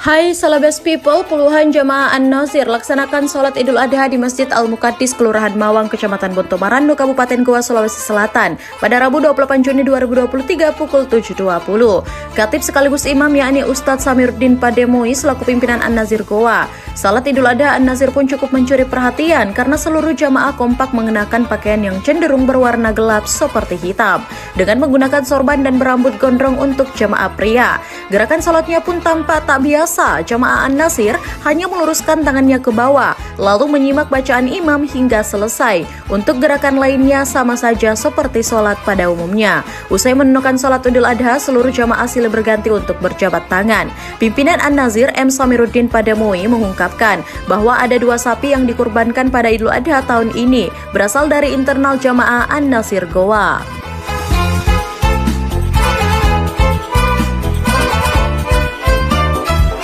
Hai Salabes People, puluhan jamaah An-Nazir laksanakan sholat Idul Adha di Masjid Al-Muqaddis, Kelurahan Mawang, Kecamatan Bonto Marandu, Kabupaten Goa, Sulawesi Selatan pada Rabu 28 Juni 2023 pukul 7.20. Khatib sekaligus imam yakni Ustadz Samiruddin Pademoi selaku pimpinan An-Nazir Goa. Salat Idul Adha An-Nazir pun cukup mencuri perhatian karena seluruh jamaah kompak mengenakan pakaian yang cenderung berwarna gelap seperti hitam dengan menggunakan sorban dan berambut gondrong untuk jamaah pria. Gerakan salatnya pun tampak tak biasa. Jamaah An-Nazir hanya meluruskan tangannya ke bawah, lalu menyimak bacaan imam hingga selesai. Untuk gerakan lainnya sama saja seperti sholat pada umumnya. Usai menunaikan sholat Idul Adha, seluruh jamaah silih berganti untuk berjabat tangan. Pimpinan An-Nazir M. Samiruddin Pademoi mengungkapkan bahwa ada 2 sapi yang dikurbankan pada Idul Adha tahun ini berasal dari internal jamaah An-Nazir Goa.